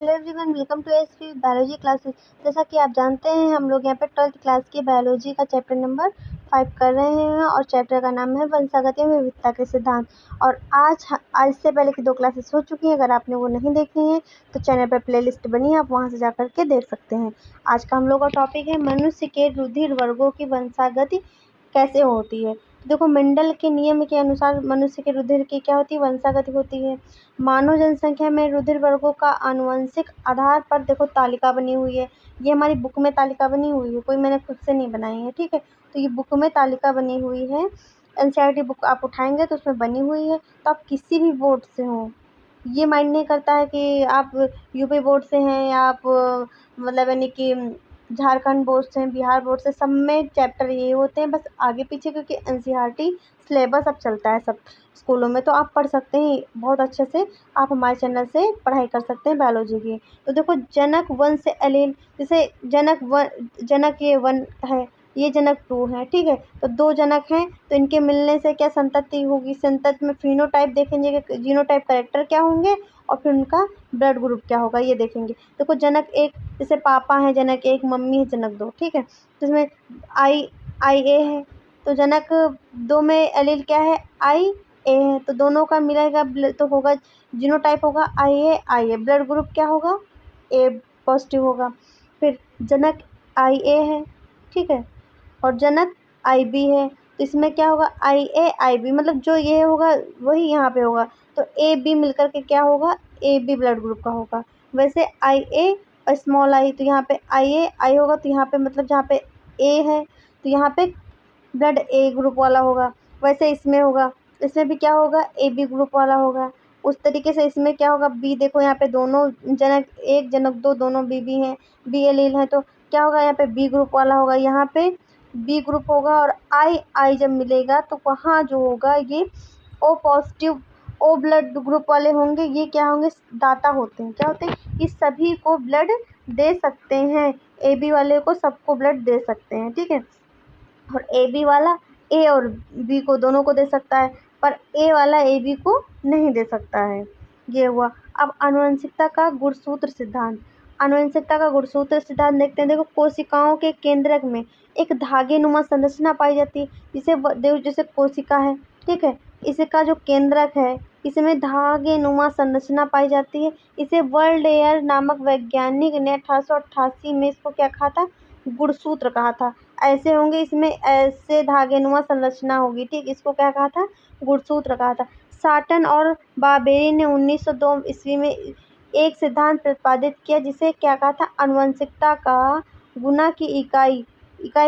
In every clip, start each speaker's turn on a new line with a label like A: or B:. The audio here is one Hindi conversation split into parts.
A: Hello everyone, welcome to SP biology classes. जैसा कि आप जानते हैं, हम लोग यहाँ पे 12th क्लास की बायोलॉजी का चैप्टर नंबर 5 कर रहे हैं और चैप्टर का नाम है वंशागत एवं विविधता के सिद्धांत। और आज से पहले की 2 क्लासेस हो चुकी हैं। अगर आपने वो नहीं देखी हैं तो चैनल पर प्लेलिस्ट बनी है, आप वहाँ से जा के देख सकते हैं। आज का हम लोग का टॉपिक है मनुष्य के रुधिर वर्गों की वंशागति कैसे होती है। देखो, मेंडल के नियम के अनुसार मनुष्य के रुधिर की क्या होती है, वंशागति होती है। मानव जनसंख्या में रुधिर वर्गों का आनुवंशिक आधार पर देखो तालिका बनी हुई है। ये हमारी बुक में तालिका बनी हुई है, कोई मैंने खुद से नहीं बनाई है, ठीक है। तो ये बुक में तालिका बनी हुई है, एनसीईआरटी बुक आप उठाएंगे तो उसमें बनी हुई है। तो आप किसी भी बोर्ड से हो, ये माइंड नहीं करता है कि आप यूपी बोर्ड से हैं या आप मतलब यानी कि झारखंड बोर्ड से हैं, बिहार बोर्ड से, सब में चैप्टर ये होते हैं बस आगे पीछे, क्योंकि एनसीईआरटी सिलेबस अब चलता है सब स्कूलों में। तो आप पढ़ सकते हैं बहुत अच्छे से, आप हमारे चैनल से पढ़ाई कर सकते हैं बायोलॉजी की। तो देखो, जनक वन से एलील, जैसे जनक ये 1 है, ये जनक 2 है, ठीक है। तो 2 जनक हैं तो इनके मिलने से क्या संतति होगी। संतति में फिनोटाइप देखेंगे कि जीनोटाइप कैरेक्टर क्या होंगे और फिर उनका ब्लड ग्रुप क्या होगा, ये देखेंगे। देखो, जनक 1 जैसे पापा है जनक 1, मम्मी है जनक 2, ठीक है। तो इसमें आई ए है, तो जनक 2 में एलील क्या है, आई ए है, तो दोनों का मिलेगा तो होगा जीनोटाइप होगा आई ए। ब्लड ग्रुप क्या होगा, ए पॉजिटिव होगा। फिर जनक आई ए है, ठीक है, और जनक आई बी है, तो इसमें क्या होगा, आई ए आई बी, मतलब जो ये होगा वही यहाँ पे होगा। तो ए बी मिलकर के क्या होगा, ए बी ब्लड ग्रुप का होगा। वैसे आई ए और स्मॉल आई, तो यहाँ पे आई ए आई होगा, तो यहाँ पे मतलब जहाँ पे ए है तो यहाँ पे ब्लड ए ग्रुप वाला होगा। वैसे इसमें होगा, इसमें भी क्या होगा, ए बी ग्रुप वाला होगा। उस तरीके से इसमें क्या होगा, बी, देखो यहाँ पे दोनों जनक 1 जनक 2 दोनों बी हैं, बी एलील है, तो क्या होगा, यहाँ पे बी ग्रुप वाला होगा, यहाँ पे बी ग्रुप होगा। और आई जब मिलेगा तो वहाँ जो होगा ये O positive, O blood group वाले होंगे। ये क्या होंगे, दाता होते हैं। क्या होते हैं, ये सभी को ब्लड दे सकते हैं, ए बी वाले को सबको ब्लड दे सकते हैं, ठीक है। और ए बी वाला ए और बी को दोनों को दे सकता है, पर ए वाला ए बी को नहीं दे सकता है। ये हुआ। अब आनुवंशिकता का गुणसूत्र सिद्धांत। आनुवंशिकता का गुणसूत्र सिद्धांत देखते हैं। देखो, कोशिकाओं के केंद्रक में एक धागे नुमा संरचना पाई जाती है, जैसे कोशिका है, ठीक है। इसका जो केंद्रक है इसमें धागे नुमा संरचना पाई जाती है। इसे वर्ल्ड एयर नामक वैज्ञानिक ने 1888 में इसको क्या कहा था, गुणसूत्र कहा था। ऐसे होंगे, इसमें ऐसे धागेनुमा संरचना होगी, ठीक, इसको क्या कहा था, गुणसूत्र कहा था। साटन और बार्बेरी ने 1902 ईस्वी में एक सिद्धांत प्रतिपादित किया, जिसे क्या कहा था, आनुवंशिकता का गुना की इकाई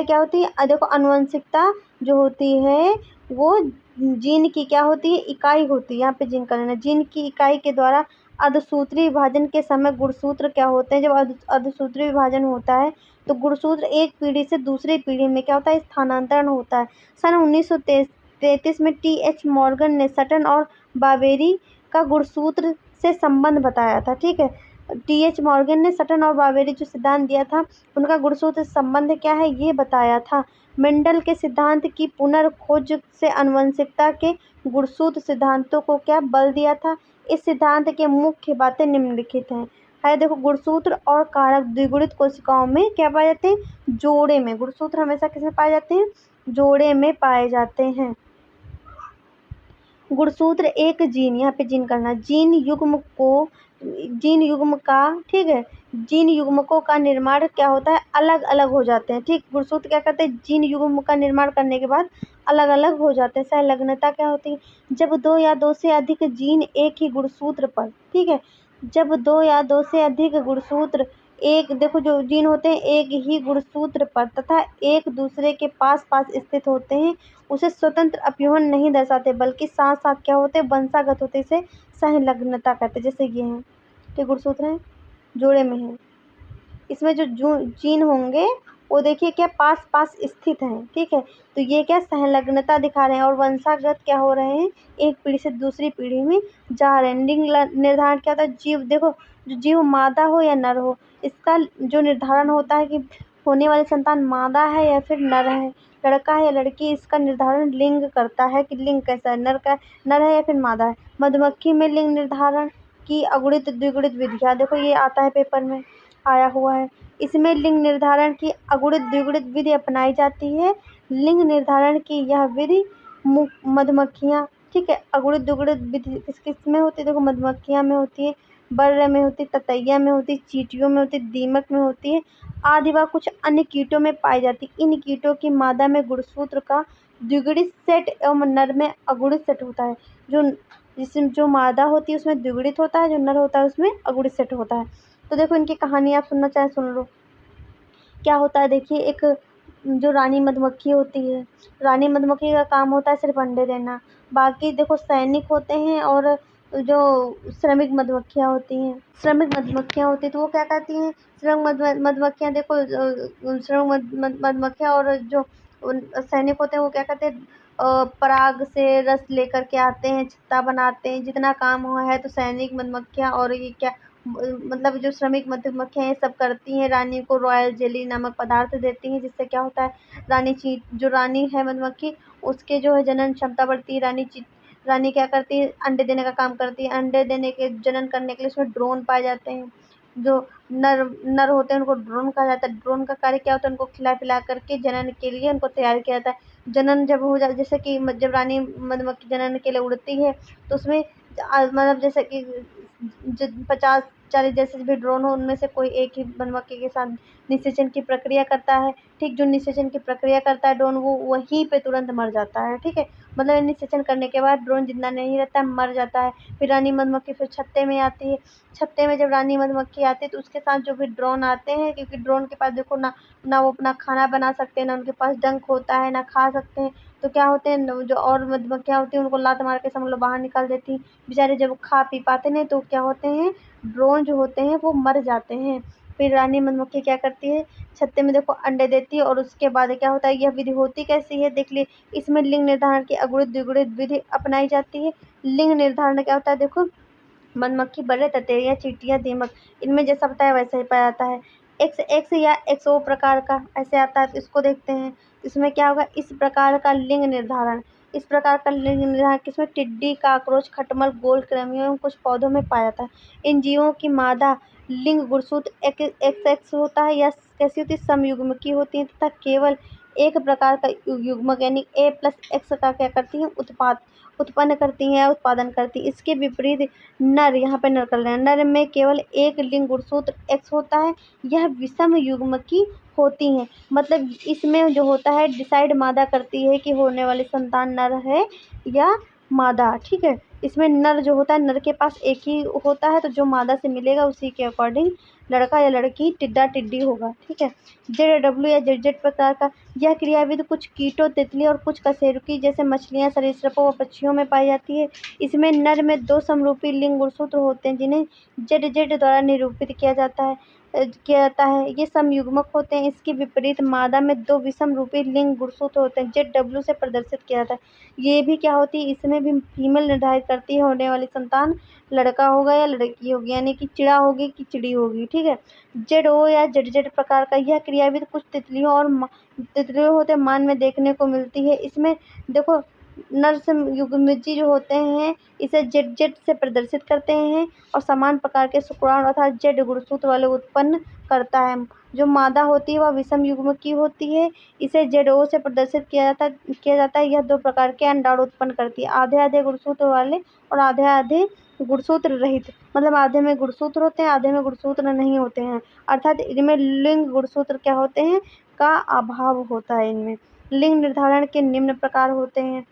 A: क्या होती है। देखो, आनुवंशिकता जो होती है वो जीन की क्या होती है, इकाई होती है। यहाँ पे जीन का लेना, जीन की इकाई के द्वारा अर्धसूत्री विभाजन के समय गुणसूत्र क्या होते हैं। जब अर्धसूत्री विभाजन होता है तो गुणसूत्र एक पीढ़ी से दूसरी पीढ़ी में क्या होता है, स्थानांतरण होता है। सन 1933 में टी.एच. मॉर्गन ने सटन और बावेरी का गुणसूत्र से संबंध बताया था, ठीक है। टी.एच. मॉर्गन ने सटन और बावेरी जो सिद्धांत दिया था, उनका गुणसूत्र से संबंध क्या है, ये बताया था। मेंडल के सिद्धांत की पुनर्खोज से आनुवंशिकता के गुणसूत्र सिद्धांतों को क्या बल दिया था। इस सिद्धांत के मुख्य बातें निम्नलिखित हैं। है, देखो, गुणसूत्र और कारक द्विगुणित कोशिकाओं में क्या पाए जाते हैं, जोड़े में। गुणसूत्र हमेशा किसमें पाए जाते हैं, जोड़े में पाए जाते हैं। गुणसूत्र एक जीन, यहाँ पे जीन करना, जीन युग्म का, ठीक है, जीन युग्मकों का निर्माण क्या होता है, अलग अलग हो जाते हैं, ठीक। गुणसूत्र क्या करते हैं, जीन युग्म का निर्माण करने के बाद अलग अलग हो जाते हैं। संलग्नता क्या होती है, जब 2 या 2 से अधिक जीन एक ही गुणसूत्र पर, ठीक है, जब 2 या 2 से अधिक गुणसूत्र, एक, देखो, जो जीन होते हैं एक ही गुणसूत्र पर तथा एक दूसरे के पास पास स्थित होते हैं, उसे स्वतंत्र अपयूहन नहीं दर्शाते, बल्कि साथ साथ क्या होते हैं, वंशागत होते, इसे संलग्नता कहते हैं। जैसे ये हैं, ठीक, गुणसूत्र हैं, जोड़े में हैं, इसमें जो जीन होंगे वो देखिए क्या पास पास स्थित हैं, ठीक है। तो ये क्या संलग्नता दिखा रहे हैं और वंशागत क्या हो रहे हैं, एक पीढ़ी से दूसरी पीढ़ी में जा रहे हैं। लिंग निर्धारण क्या होता है, जीव, देखो, जो जीव मादा हो या नर हो, इसका जो निर्धारण होता है कि होने वाली संतान मादा है या फिर नर है, लड़का है या लड़की, इसका निर्धारण लिंग करता है कि लिंग कैसा है, नर है या फिर मादा है। मधुमक्खी में लिंग निर्धारण की अगुणित द्विगुणित विधियाँ। देखो ये आता है, पेपर में आया हुआ है। इसमें लिंग निर्धारण की अगुणित द्विगुणित विधि अपनाई जाती है। लिंग निर्धारण की यह विधि मधुमक्खियाँ, ठीक है, अगुणित द्विगुणित विधि किस किस में होती है? देखो मधुमक्खियाँ में होती है, बर्र में होती है, ततैया में होती है, चींटियों में होती है, दीमक में होती है आदि व कुछ अन्य कीटों में पाई जाती है। इन कीटों की मादा में गुणसूत्र का द्विगुणित सेट एवं नर में अगुणित सेट होता है। जिसमें जो मादा होती है उसमें द्विगुणित होता है, जो नर होता है उसमें अगुणित सेट होता है। तो देखो इनकी कहानी आप सुनना चाहें सुन लो। क्या होता है देखिए, एक जो रानी मधुमक्खी होती है, रानी मधुमक्खी का काम होता है सिर्फ अंडे देना। बाकी देखो सैनिक होते हैं और जो श्रमिक मधुमक्खियाँ होती हैं, तो वो क्या करती हैं? श्रमिक मधुमक्खियाँ देखो, श्रमिक मधुमक्खियाँ और जो सैनिक होते हैं वो क्या करते हैं? पराग से रस लेकर के आते हैं, छत्ता बनाते हैं, जितना काम हुआ है तो सैनिक मधुमक्खियाँ और ये क्या मतलब जो श्रमिक मधुमक्खियाँ ये सब करती हैं। रानी को रॉयल जेली नामक पदार्थ देती हैं, जिससे क्या होता है, जो रानी है मधुमक्खी उसके जो है जनन क्षमता बढ़ती है। रानी क्या करती है? अंडे देने का काम करती है। अंडे देने के जनन करने के लिए उसमें ड्रोन पाए जाते हैं। जो नर होते हैं उनको ड्रोन कहा जाता है। ड्रोन का कार्य क्या होता है? उनको खिला पिला करके जनन के लिए उनको तैयार किया जाता है। जनन जब हो जाए, जैसे कि जब रानी मधुमक्खी जनन के लिए उड़ती है तो उसमें मतलब जैसे कि 50-40 जैसे भी ड्रोन हो उनमें से कोई एक ही मधुमक्खी के साथ निषेचन की प्रक्रिया करता है। ठीक, जो निषेचन की प्रक्रिया करता है ड्रोन वो वहीं पे तुरंत मर जाता है। ठीक है, मतलब निषेचन करने के बाद ड्रोन जिंदा नहीं रहता है, मर जाता है। फिर रानी मधुमक्खी फिर छत्ते में आती है। छत्ते में जब रानी मधुमक्खी आती है तो उसके साथ जो भी ड्रोन आते हैं, क्योंकि ड्रोन के पास देखो ना वो अपना खाना बना सकते हैं, ना उनके पास डंक होता है, ना खा सकते हैं। तो क्या होते हैं, जो और मधुमक्खियाँ होती हैं उनको लात मार के समझ लो बाहर निकाल देती हैं। बेचारे जब खा पी पाते नहीं तो क्या होते हैं, ड्रोन जो होते हैं वो मर जाते हैं। फिर रानी मधुमक्खी क्या करती है? छत्ते में देखो अंडे देती है और उसके बाद क्या होता है, यह विधि होती कैसी है देख लिए। इसमें लिंग निर्धारण की अगुणित द्विगुणित विधि अपनाई जाती है। लिंग निर्धारण क्या होता है? देखो मधुमक्खी, बर्रे, ततैया, चींटियाँ, दीमक, इनमें जैसा बताया वैसा ही पाया जाता है। एक्स या एक्सओ प्रकार का ऐसे आता है, तो इसको देखते हैं। इसमें क्या होगा? इस प्रकार का लिंग निर्धारण किसमें? टिड्डी, काकरोच, खटमल, गोल कृमियों एवं कुछ पौधों में पाया जाता है। इन जीवों की मादा लिंग गुणसूत्र XX होता है या कैसी होती है? समयुग्मकी होती है तथा केवल एक प्रकार का युग्मक यानी A+X का क्या करती है? उत्पन्न करती है या उत्पादन करती है। इसके विपरीत नर, यहाँ पे नर कर रहे हैं, नर में केवल एक लिंग गुणसूत्र X होता है। यह विषम युग्मकी होती हैं। मतलब इसमें जो होता है डिसाइड मादा करती है कि होने वाली संतान नर है या मादा। ठीक है, इसमें नर जो होता है, नर के पास एक ही होता है, तो जो मादा से मिलेगा उसी के अकॉर्डिंग लड़का या लड़की, टिड्डा टिड्डी होगा। ठीक है, JW या ZZ प्रकार का यह क्रियाविधि कुछ कीटों, तितली और कुछ कशेरुकी जैसे मछलियाँ, सरीसृपों व पक्षियों में पाई जाती है। इसमें नर में 2 समरूपी लिंग गुणसूत्र होते हैं जिन्हें ZZ द्वारा निरूपित किया जाता है। ये समयुग्मक होते हैं। इसके विपरीत मादा में 2 विषम रूपी लिंग गुणसूत्र होते हैं, ZW से प्रदर्शित किया जाता है। ये भी क्या होती है? इसमें भी फीमेल निर्धारित करती है होने वाली संतान लड़का होगा या लड़की होगी, यानी कि चिड़ा होगी कि चिड़ी होगी। ठीक है, ZO या ZZ प्रकार का यह क्रियाविधि कुछ तितलियों होते मान में देखने को मिलती है। इसमें देखो नर युग्मजी जो होते हैं इसे ZZ से प्रदर्शित करते हैं और समान प्रकार के शुक्राणु अर्थात Z गुणसूत्र वाले उत्पन्न करता है। जो मादा होती है वह विषम युग्म की होती है, इसे ZO से प्रदर्शित किया जाता है। यह 2 प्रकार के अंडाणु उत्पन्न करती है, आधे आधे गुणसूत्र वाले और आधे आधे गुणसूत्र रहित। मतलब आधे में गुणसूत्र होते हैं, आधे में गुणसूत्र नहीं होते हैं, अर्थात इनमें लिंग गुणसूत्र क्या होते हैं? का अभाव होता है इनमें। लिंग निर्धारण के निम्न प्रकार होते हैं।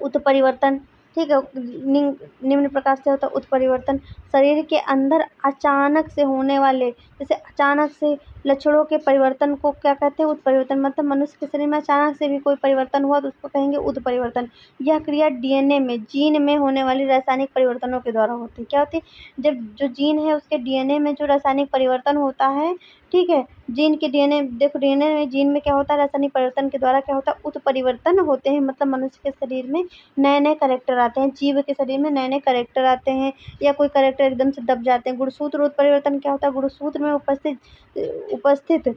A: उत्परिवर्तन, ठीक है, निम्न प्रकार से होता है उत्परिवर्तन। शरीर के अंदर अचानक से होने वाले, जैसे अचानक से लक्षणों के परिवर्तन को क्या कहते हैं? उत्परिवर्तन। मतलब मनुष्य के शरीर में अचानक से भी कोई परिवर्तन हुआ तो उसको कहेंगे उत्परिवर्तन। यह क्रिया DNA में, जीन में होने वाली रासायनिक परिवर्तनों के द्वारा होती है। क्या होती है? जब जो जीन है उसके DNA में जो रासायनिक परिवर्तन होता है, ठीक है, जीन के DNA देखो, DNA में, जीन में क्या होता है? रासायनिक परिवर्तन के द्वारा क्या होता है? उत्परिवर्तन होते हैं। मतलब मनुष्य के शरीर में नए नए कैरेक्टर आते हैं, जीव के शरीर में नए नए कैरेक्टर आते हैं या कोई कैरेक्टर एकदम से दब जाते हैं। गुणसूत्र उत्परिवर्तन क्या होता है? गुणसूत्र में उपस्थित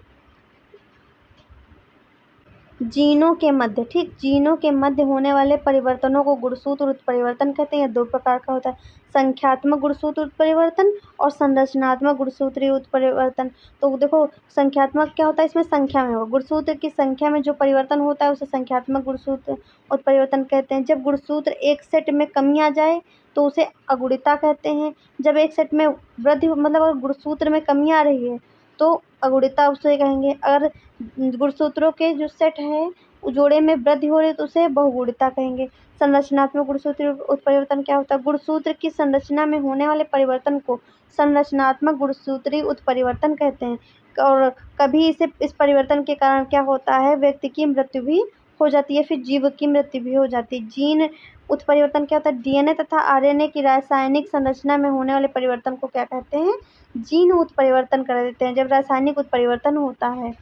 A: जीनों के मध्य, ठीक, जीनों के मध्य होने वाले परिवर्तनों को गुणसूत्र उत्परिवर्तन कहते हैं। 2 प्रकार का होता है, संख्यात्मक गुणसूत्र उत्परिवर्तन और संरचनात्मक गुणसूत्रीय उत्परिवर्तन। तो देखो संख्यात्मक क्या होता है, इसमें संख्या में होगा, गुणसूत्र की संख्या में जो परिवर्तन होता है उसे संख्यात्मक गुणसूत्र उत्परिवर्तन कहते हैं। जब गुणसूत्र एक सेट में कमी आ जाए तो उसे अगुणिता कहते हैं। जब एक सेट में वृद्धि, मतलब अगर गुणसूत्र में कमी आ रही है तो अगुणिता उसे कहेंगे। अगर गुणसूत्रों के जो सेट है जोड़े में वृद्धि हो रही है तो उसे बहुगुणिता कहेंगे। संरचनात्मक गुणसूत्र उत्परिवर्तन क्या होता है, गुणसूत्र की संरचना में होने वाले परिवर्तन को संरचनात्मक गुणसूत्रीय उत्परिवर्तन कहते हैं। और कभी इस परिवर्तन के कारण क्या होता है, व्यक्ति की मृत्यु भी हो जाती है, फिर जीव की मृत्यु भी हो जाती है। जीन उत्परिवर्तन क्या होता है, डीएनए तथा आरएनए की रासायनिक संरचना में होने वाले परिवर्तन को क्या कहते हैं, जीन उत्परिवर्तन कर देते हैं। जब रासायनिक उत्परिवर्तन होता है,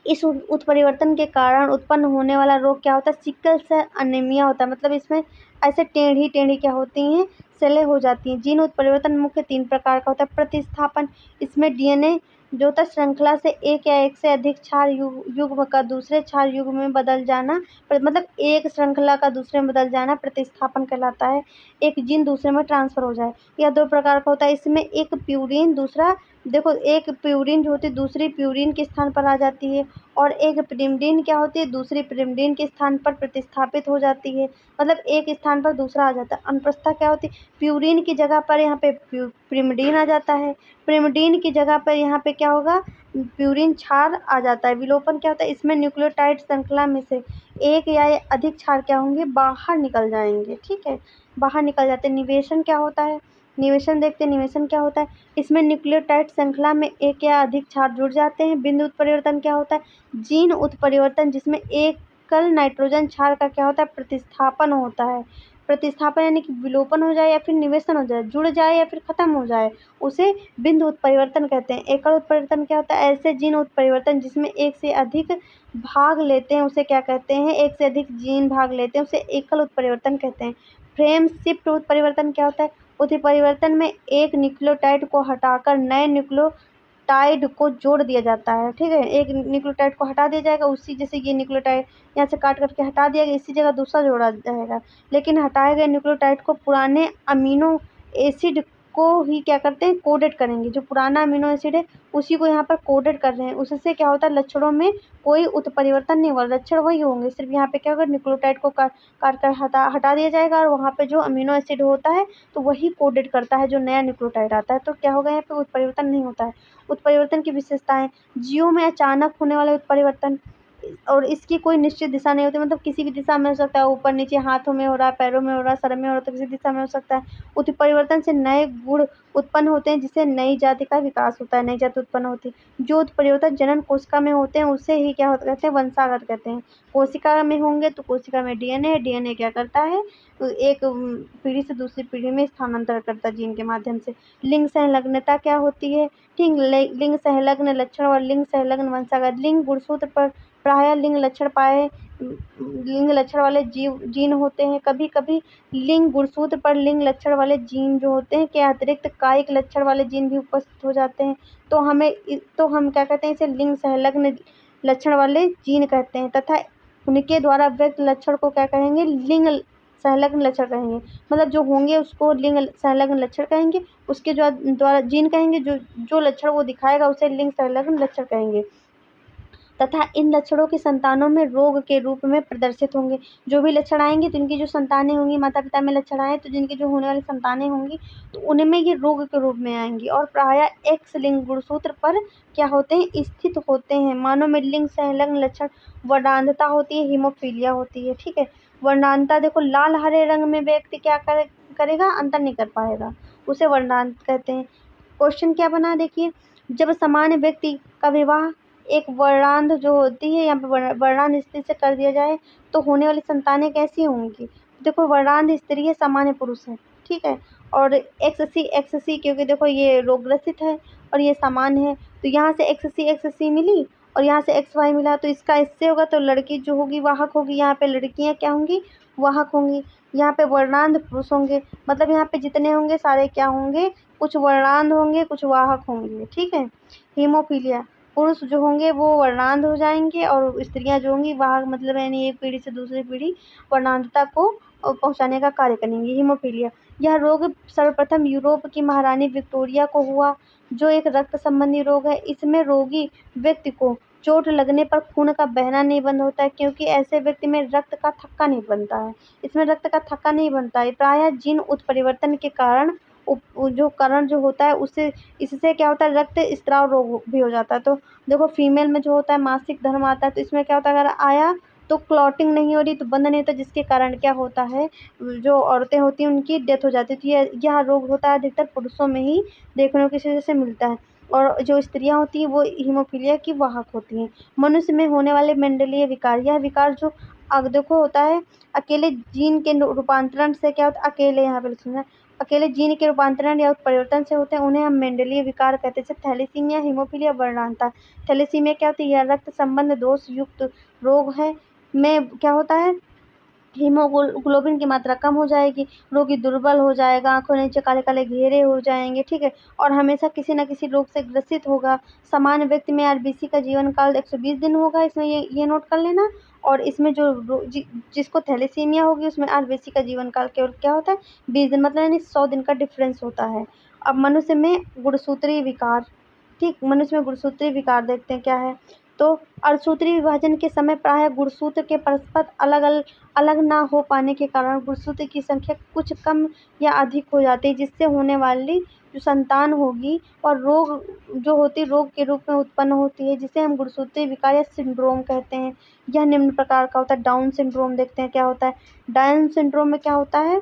A: इस उत्परिवर्तन के कारण उत्पन्न होने वाला रोग क्या होता है, सिकल सेल अनीमिया होता है। मतलब इसमें ऐसे टेढ़ी टेढ़ी क्या होती हैं, सेलें हो जाती हैं। जीन उत्परिवर्तन मुख्य 3 प्रकार का होता है। प्रतिस्थापन, इसमें डीएनए जो होता है श्रृंखला से एक या एक से अधिक क्षार युग्म का दूसरे क्षार युग्म में बदल जाना, मतलब एक श्रृंखला का दूसरे में बदल जाना प्रतिस्थापन कहलाता है। एक जीन दूसरे में ट्रांसफर हो जाए। यह 2 प्रकार का होता है। इसमें एक प्यूरिन, दूसरा देखो एक प्यूरिन जो होती है दूसरी प्यूरिन के स्थान पर आ जाती है, और एक पिरिमिडिन क्या होती है, दूसरी पिरिमिडिन के स्थान पर प्रतिस्थापित हो जाती है। मतलब एक स्थान पर दूसरा आ जाता है। अनुप्रस्था क्या होती है, प्यूरिन की जगह पर यहाँ पे पिरिमिडिन आ जाता है, पिरिमिडिन की जगह पर यहाँ पे क्या होगा, प्यूरिन क्षार आ जाता है। विलोपन क्या होता है, इसमें न्यूक्लियोटाइड श्रृंखला में से एक या अधिक क्षार क्या होंगे, बाहर निकल जाएंगे, ठीक है, बाहर निकल जाते हैं। निवेशन क्या होता है, निवेशन देखते हैं, निवेशन क्या होता है, इसमें न्यूक्लियोटाइड श्रृंखला में एक या अधिक क्षार जुड़ जाते हैं। बिंदु उत्परिवर्तन क्या होता है, जीन उत्परिवर्तन जिसमें एकल नाइट्रोजन क्षार का क्या होता है, प्रतिस्थापन होता है। प्रतिस्थापन यानी कि विलोपन हो जाए या फिर निवेशन हो जाए, जुड़ जाए या फिर खत्म हो जाए, उसे बिंदु उत्परिवर्तन कहते हैं। एकल उत्परिवर्तन क्या होता है, ऐसे जीन उत्परिवर्तन जिसमें एक से अधिक भाग लेते हैं उसे क्या कहते हैं, एक से अधिक जीन भाग लेते हैं उसे एकल उत्परिवर्तन कहते हैं। फ्रेम शिफ्ट उत्परिवर्तन क्या होता है, उत्परिवर्तन में एक न्यूक्लियोटाइड को हटाकर नए न्यूक्लियोटाइड को जोड़ दिया जाता है, ठीक है, एक न्यूक्लियोटाइड को हटा दिया जाएगा, उसी जैसे ये न्यूक्लियोटाइड यहाँ से काट करके हटा दिया गया, इसी जगह दूसरा जोड़ा जाएगा। लेकिन हटाए गए न्यूक्लियोटाइड को पुराने अमीनो एसिड को ही क्या करते हैं, कोडेड करेंगे। जो पुराना अमीनो एसिड है उसी को यहाँ पर कोडेड कर रहे हैं। उससे क्या होता है, लक्षणों में कोई उत्परिवर्तन नहीं होगा, लक्षण वही होंगे, सिर्फ यहाँ पे क्या होगा, न्यूक्लियोटाइड को काट कर हटा दिया जाएगा, और वहाँ पे जो अमीनो एसिड होता है तो वही कोडेड करता है जो नया न्यूक्लियोटाइड आता है। तो क्या होगा, यहाँ पे उत्परिवर्तन नहीं होता है। उत्परिवर्तन की विशेषताएं, जीवों में अचानक होने वाले उत्परिवर्तन, और इसकी कोई निश्चित दिशा नहीं होती, मतलब किसी भी दिशा में हो सकता है, ऊपर नीचे, हाथों में हो रहा है, पैरों में हो रहा है, सर में हो रहा है, तो किसी दिशा में हो सकता है। उत्परिवर्तन से नए गुण उत्पन्न होते हैं जिससे नई जाति का विकास होता है, नई जाति उत्पन्न होती है। जो उत्परिवर्तन जनन कोशिका में होते हैं उसे ही क्या होता कहते हैं, वंशागत कहते हैं। कोशिका में होंगे तो कोशिका में डीएनए, डीएनए क्या करता है, तो एक पीढ़ी से दूसरी पीढ़ी में स्थानांतरण करता है जीन के माध्यम से। लिंग संलग्नता क्या होती है, ठीक, लिंग संलग्न लक्षण और लिंग संलग्न वंशागत। लिंग गुणसूत्र पर प्रायः लिंग लक्षण वाले जीन होते हैं। कभी कभी लिंग गुणसूत्र पर लिंग लक्षण वाले जीन जो होते हैं के अतिरिक्त कायिक लक्षण वाले जीन भी उपस्थित हो जाते हैं। तो हम क्या कहते हैं, इसे लिंग संलग्न लक्षण वाले जीन कहते हैं, तथा उनके द्वारा व्यक्त लक्षण को क्या कहेंगे, लिंग संलग्न लक्षण कहेंगे। मतलब जो होंगे उसको लिंग संलग्न लक्षण कहेंगे, उसके जो द्वारा जीन कहेंगे, जो लक्षण वो दिखाएगा उसे लिंग संलग्न लक्षण कहेंगे। तथा इन लक्षणों की संतानों में रोग के रूप में प्रदर्शित होंगे। जो भी लक्षण आएंगे तो इनकी जो संतानें होंगी, माता पिता में लक्षण आए तो जिनकी जो होने वाली संतानें होंगी तो उनमें ये रोग के रूप में आएंगी, और प्रायः एक्स लिंग गुणसूत्र पर क्या होते हैं, स्थित होते हैं। मानव में लिंग संलग्न लक्षण वर्णांधता होती है, हीमोफीलिया होती है, ठीक है। वर्णांधता देखो, लाल हरे रंग में व्यक्ति क्या करेगा, अंतर नहीं कर पाएगा, उसे वर्णांध कहते हैं। क्वेश्चन क्या बना देखिए, जब सामान्य व्यक्ति का विवाह एक वर्णांध जो होती है यहाँ पे वर्णांध स्त्री से कर दिया जाए तो होने वाली संतानें कैसी होंगी। देखो वर्णांध स्त्री है, सामान्य पुरुष है, ठीक है, और एक्स सी क्योंकि देखो ये रोगग्रसित है और ये सामान्य है, तो यहाँ से एक्स सी मिली और यहाँ से एक्स वाई मिला, तो इसका इससे होगा तो लड़की जो होगी वाहक होगी, यहाँ पे लड़कियाँ क्या होंगी, वाहक होंगी। यहाँ पे वर्णांध पुरुष होंगे, मतलब यहाँ पे जितने होंगे सारे क्या होंगे, कुछ वर्णांध होंगे, कुछ वाहक होंगे, ठीक है। हीमोफीलिया, पुरुष जो होंगे वो वर्णांध हो जाएंगे और स्त्रियां जो होंगी वह मतलब यानी एक पीढ़ी से दूसरी पीढ़ी वर्णांधता को पहुंचाने का कार्य करेंगी। हीमोफीलिया यह रोग सर्वप्रथम यूरोप की महारानी विक्टोरिया को हुआ, जो एक रक्त संबंधी रोग है। इसमें रोगी व्यक्ति को चोट लगने पर खून का बहना नहीं बंद होता है, क्योंकि ऐसे व्यक्ति में रक्त का थक्का नहीं बनता है। इसमें रक्त का थक्का नहीं बनता है। प्रायः जीन उत्परिवर्तन के कारण जो होता है उससे इससे क्या होता है, रक्त स्त्राव रोग भी हो जाता है। तो देखो फीमेल में जो होता है मासिक धर्म आता है, तो इसमें क्या होता है, अगर आया तो क्लॉटिंग नहीं हो रही, तो बंद नहीं होता, जिसके कारण क्या होता है, जो औरतें होती हैं उनकी डेथ हो जाती है। तो यह रोग होता है अधिकतर पुरुषों में ही देखने को इस वजह से मिलता है, और जो स्त्रियां होती हैं वो हीमोफीलिया की वाहक होती हैं। मनुष्य में होने वाले मेंडेलिय विकार, यह विकार जो देखो होता है अकेले जीन के रूपांतरण से क्या होता है, अकेले यहाँ पे लिखना है, अकेले जीन के रूपांतरण या उत्परिवर्तन से होते हैं, उन्हें हम मेंडेलिय विकार कहते हैं। जैसे थैलेसीमिया, हीमोफीलिया, वर्णांधता। थैलेसीमिया क्या होती है, यह रक्त संबंध दोष युक्त रोग है। में क्या होता है, हीमोग्लोबिन की मात्रा कम हो जाएगी, रोगी दुर्बल हो जाएगा, आंखों के नीचे काले काले घेरे हो जाएंगे, ठीक है, और हमेशा किसी न किसी रोग से ग्रसित होगा। सामान्य व्यक्ति में आरबीसी का जीवन काल 120 दिन होगा, इसमें ये नोट कर लेना। और इसमें जिसको थैलेसीमिया होगी उसमें आरबीसी का जीवन काल केवल क्या होता है, 20 दिन, मतलब यानी 100 दिन का डिफरेंस होता है। अब मनुष्य में गुणसूत्रीय विकार, ठीक, मनुष्य में गुणसूत्रीय विकार देखते हैं क्या है। तो अर्धसूत्री विभाजन के समय प्रायः गुणसूत्र के परस्पर अलग ना हो पाने के कारण गुणसूत्र की संख्या कुछ कम या अधिक हो जाती है, जिससे होने वाली जो संतान होगी और रोग के रूप में उत्पन्न होती है, जिसे हम गुणसूत्रीय विकार या सिंड्रोम कहते हैं। यह निम्न प्रकार का होता है। डाउन सिंड्रोम देखते हैं क्या होता है। डाउन सिंड्रोम में क्या होता है,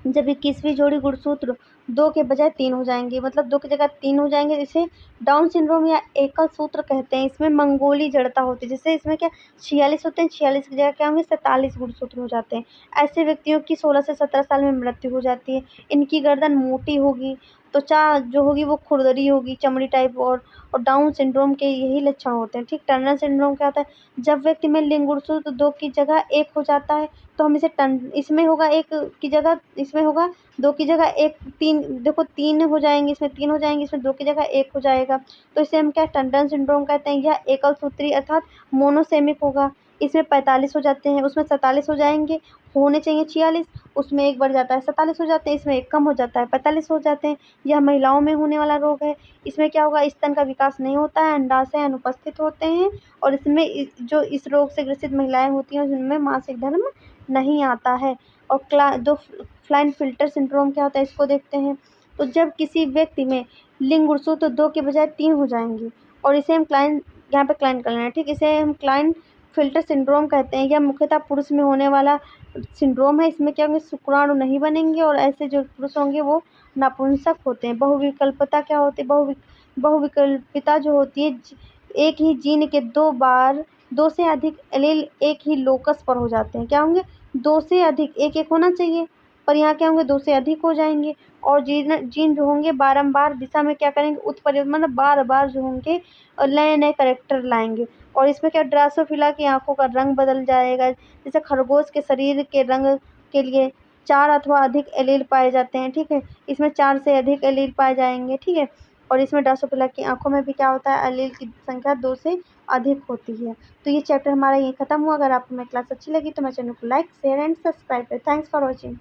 A: जब 21वीं जोड़ी गुणसूत्र 2 के बजाय 3 हो जाएंगे, मतलब 2 की जगह 3 हो जाएंगे, इसे डाउन सिंड्रोम या एकल सूत्र कहते हैं। इसमें मंगोली जड़ता होती है, जैसे इसमें क्या 46 होते हैं, 46 की जगह क्या होंगे 47 गुणसूत्र हो जाते हैं। ऐसे व्यक्तियों की 16 से 17 साल में मृत्यु हो जाती है। इनकी गर्दन मोटी होगी, त्वचा जो होगी वो खुरदरी होगी, चमड़ी टाइप, और डाउन सिंड्रोम के यही लक्षण होते हैं, ठीक। टर्नर सिंड्रोम क्या होता है, जब व्यक्ति में लिंग गुणसूत्र 2 की जगह 1 हो जाता है, तो हम इसे इसमें होगा 1 की जगह, इसमें होगा 2 की जगह 1, 3, देखो 3 हो जाएंगे, इसमें 3 हो जाएंगे, इसमें 2 की जगह 1 हो जाएगा, तो इसे हम क्या टंडन सिंड्रोम कहते हैं। यह एकल सूत्री अर्थात मोनोसेमिक होगा। इसमें 45 हो जाते हैं, उसमें 47 हो जाएंगे, होने चाहिए 46, उसमें 1 बढ़ जाता है, 47 हो जाते हैं, इसमें 1 कम हो जाता है, 45 हो जाते हैं। यह महिलाओं में होने वाला रोग है। इसमें क्या होगा, स्तन का विकास नहीं होता है, अंडाशय अनुपस्थित होते हैं, और इसमें जो इस रोग से ग्रसित महिलाएं होती हैं जिनमें मासिक धर्म नहीं आता है। और फ्लाइन फिल्टर सिंड्रोम क्या होता है, इसको देखते हैं। तो जब किसी व्यक्ति में लिंग गुणसूत्र 2 के बजाय 3 हो जाएंगे, और इसे हम यहाँ पे क्लाइन कर लेना है, ठीक, इसे हम क्लाइन फिल्टर सिंड्रोम कहते हैं। यह मुख्यतः पुरुष में होने वाला सिंड्रोम है। इसमें क्या होंगे, शुक्राणु नहीं बनेंगे, और ऐसे जो पुरुष होंगे वो नपुंसक होते हैं। बहुविकल्पता क्या होती है, बहुविकल्पिता जो होती है, एक ही जीन के 2 से अधिक एलील एक ही लोकस पर हो जाते हैं। क्या होंगे, 2 से अधिक, एक होना चाहिए, पर यहाँ क्या होंगे 2 से अधिक हो जाएंगे। और जीन जो होंगे बारंबार दिशा में क्या करेंगे, उत्परिवर्तन, मतलब बार बार जो होंगे नए नए करेक्टर लाएंगे। और इसमें क्या, ड्रासोफिला की आंखों का रंग बदल जाएगा। जैसे खरगोश के शरीर के रंग के लिए 4 अथवा अधिक एलील पाए जाते हैं, ठीक है, इसमें 4 से अधिक एलील पाए जाएंगे, ठीक है। और इसमें ड्रासोफिला की आंखों में भी क्या होता है, एलील की संख्या 2 से अधिक होती है। तो ये चैप्टर हमारा यहीं खत्म हुआ। अगर आपको मेरी क्लास अच्छी लगी तो मेरे चैनल को लाइक, शेयर एंड सब्सक्राइब करें। Thanks for watching.